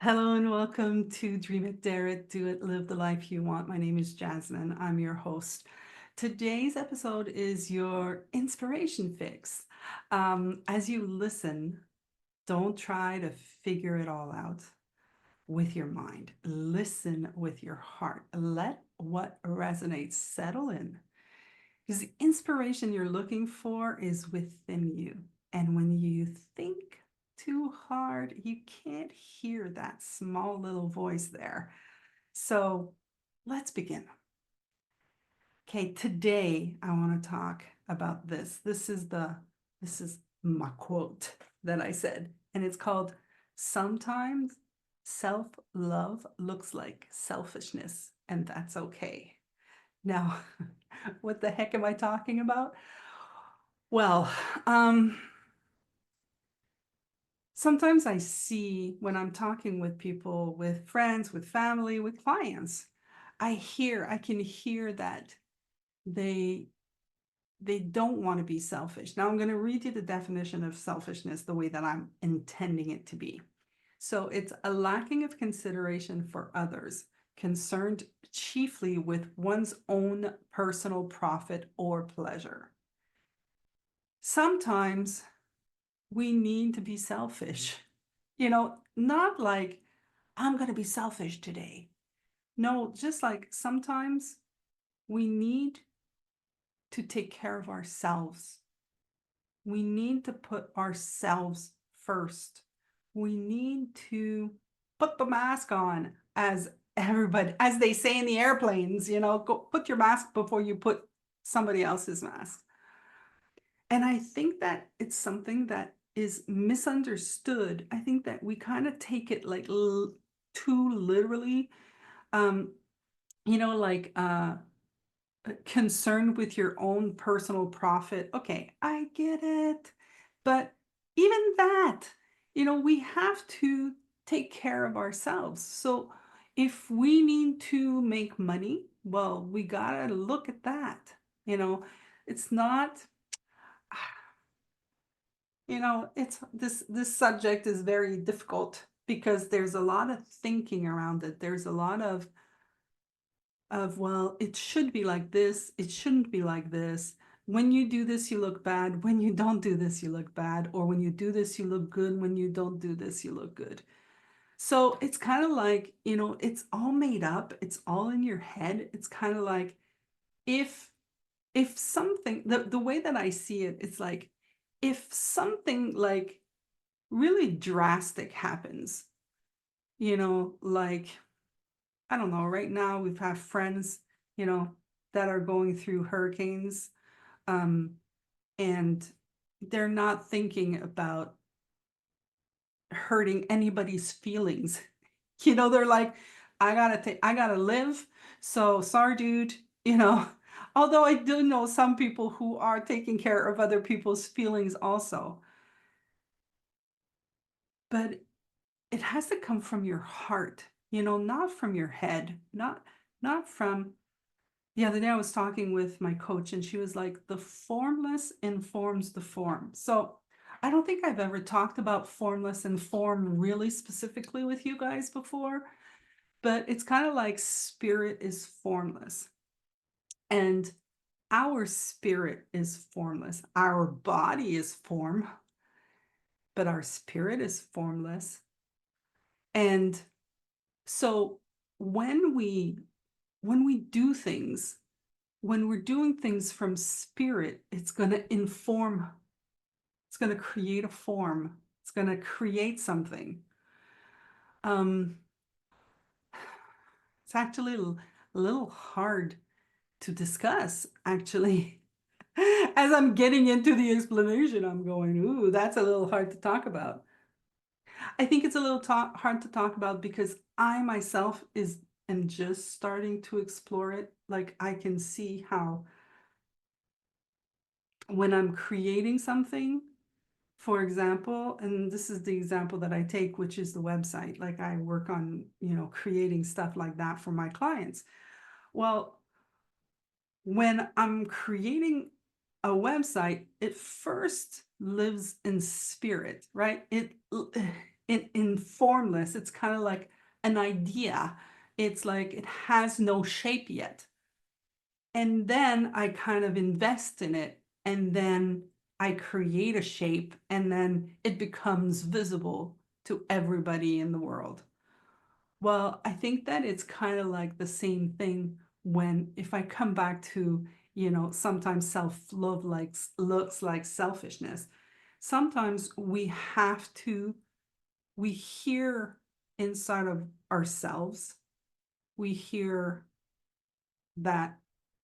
Hello and welcome to Dream It, Dare It, Do It, Live the Life You Want. My name is Jasmine. I'm your host. Today's episode is your inspiration fix. As you listen, don't try to figure it all out with your mind. Listen with your heart. Let what resonates settle in. Because the inspiration you're looking for is within you. And when you think too hard, you can't hear that small little voice there. So let's begin. Okay, today I want to talk about this. This is my quote that I said, and it's called Sometimes Self-Love Looks Like Selfishness, and That's Okay. Now, what the heck am I talking about? Well, sometimes I see when I'm talking with people, with friends, with family, with clients, I can hear that they they don't want to be selfish. Now I'm going to read you the definition of selfishness the way that I'm intending it to be. So it's a lacking of consideration for others, concerned chiefly with one's own personal profit or pleasure. Sometimes we need to be selfish. Not like, I'm going to be selfish today. No, just like sometimes we need to take care of ourselves. We need to put ourselves first. We need to put the mask on, as they say in the airplanes, go put your mask before you put somebody else's mask. And I think that it's something that is misunderstood. I think that we kind of take it like too literally. Um, like concerned with your own personal profit. Okay, I get it. But even that, we have to take care of ourselves. So if we need to make money, well, we gotta look at that. It's not it's this subject is very difficult because there's a lot of thinking around it. There's a lot of, well, it should be like this, it shouldn't be like this. When you do this, you look bad. When you don't do this, you look bad. Or when you do this, you look good. When you don't do this, you look good. So it's kind of like, it's all made up. It's all in your head. It's kind of like if something, the way that I see it, it's like if something like really drastic happens, like, I don't know, right now we've had friends, you know, that are going through hurricanes, um, and they're not thinking about hurting anybody's feelings. They're like, I gotta live. So sorry, dude, you know. Although I do know some people who are taking care of other people's feelings also. But it has to come from your heart, not from your head, not from the other day I was talking with my coach and she was like, the formless informs the form. So I don't think I've ever talked about formless and form really specifically with you guys before, but it's kind of like spirit is formless and our spirit is formless. Our body is form, but our spirit is formless. And so when we do things, when we're doing things from spirit, it's going to inform, it's going to create a form, it's going to create something. Um, it's actually a little hard to discuss, actually. As I'm getting into the explanation, I'm going, ooh, that's a little hard to talk about. I think it's a little hard to talk about because I myself am just starting to explore it. Like I can see how when I'm creating something, for example, and this is the example that I take, which is the website. Like I work on, creating stuff like that for my clients. Well, when I'm creating a website, it first lives in spirit, right? in formless. It's kind of like an idea. It's like it has no shape yet. And then I kind of invest in it, and then I create a shape, and then it becomes visible to everybody in the world. Well, I think that it's kind of like the same thing when, if I come back to, sometimes self-love looks like selfishness. Sometimes we hear inside of ourselves, we hear that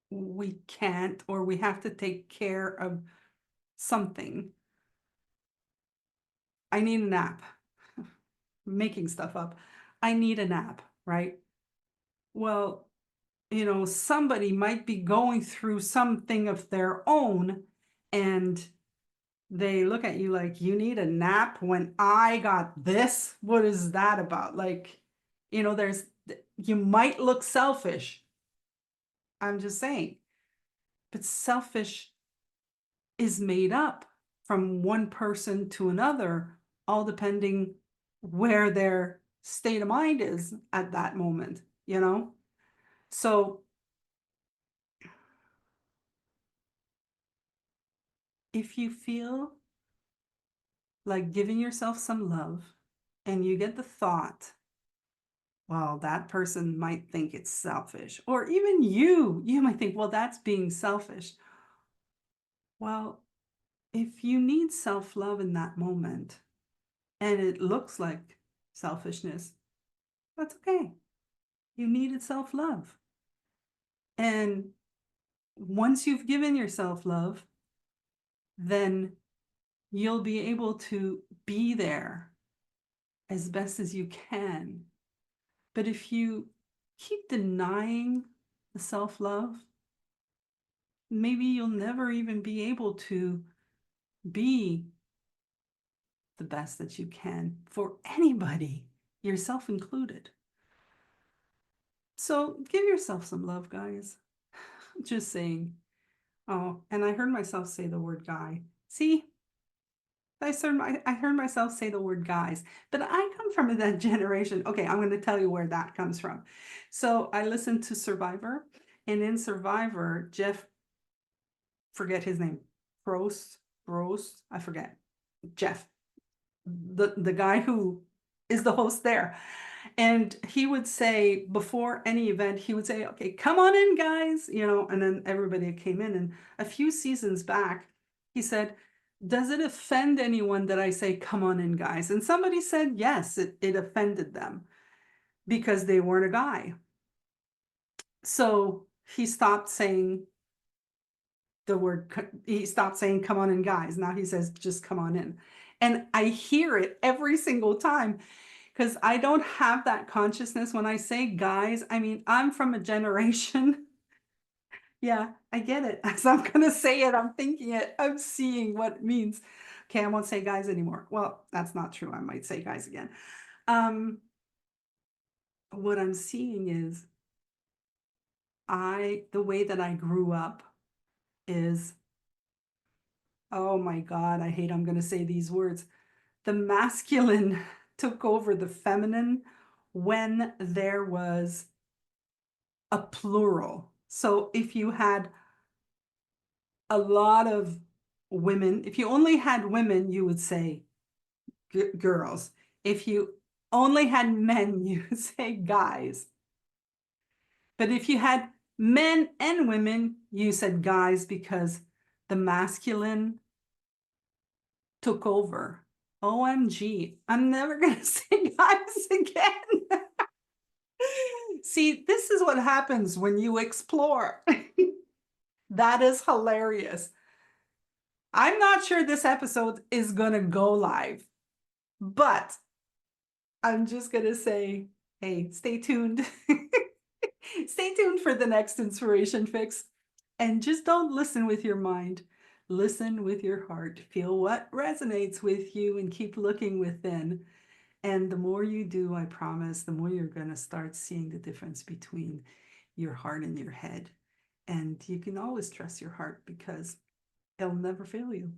we can't, or we have to take care of something. I need a nap. Making stuff up. I need a nap, right? Well, somebody might be going through something of their own, and they look at you like, you need a nap when I got this? What is that about? Like, there's, you might look selfish. I'm just saying, but selfish is made up from one person to another, all depending where their state of mind is at that moment. So if you feel like giving yourself some love and you get the thought, well, that person might think it's selfish, or even you might think, well, that's being selfish. Well, if you need self-love in that moment and it looks like selfishness, that's okay. You needed self-love. And once you've given yourself love, then you'll be able to be there as best as you can. But if you keep denying the self-love, maybe you'll never even be able to be the best that you can for anybody, yourself included. So give yourself some love, guys. Just saying. Oh, and I heard myself say the word guy. See, I heard myself say the word guys, but I come from that generation. Okay, I'm going to tell you where that comes from. So I listened to Survivor, and in Survivor, Jeff, forget his name, Prost, I forget, Jeff, the guy who is the host there. And he would say, before any event, he would say, okay, come on in, guys, and then everybody came in. And a few seasons back, he said, does it offend anyone that I say, come on in, guys? And somebody said, yes, it offended them because they weren't a guy. So he stopped saying he stopped saying, come on in, guys. Now he says, just come on in. And I hear it every single time, because I don't have that consciousness. When I say guys, I mean, I'm from a generation. Yeah, I get it. As I'm going to say it, I'm thinking it, I'm seeing what it means. Okay, I won't say guys anymore. Well, that's not true. I might say guys again. What I'm seeing is the way that I grew up is, oh my God, I hate I'm going to say these words. The masculine took over the feminine when there was a plural. So if you had a lot of women, if you only had women, you would say girls. If you only had men, you would say guys. But if you had men and women, you said guys, because the masculine took over. OMG, I'm never going to say guys again. See, this is what happens when you explore. That is hilarious. I'm not sure this episode is going to go live, but I'm just going to say, hey, stay tuned. Stay tuned for the next Inspiration Fix. And just don't listen with your mind. Listen with your heart. Feel what resonates with you and keep looking within. And the more you do, I promise, the more you're going to start seeing the difference between your heart and your head. And you can always trust your heart, because it'll never fail you.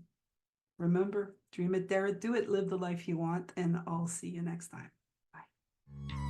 Remember, dream it, dare it, do it, live the life you want, and I'll see you next time. Bye.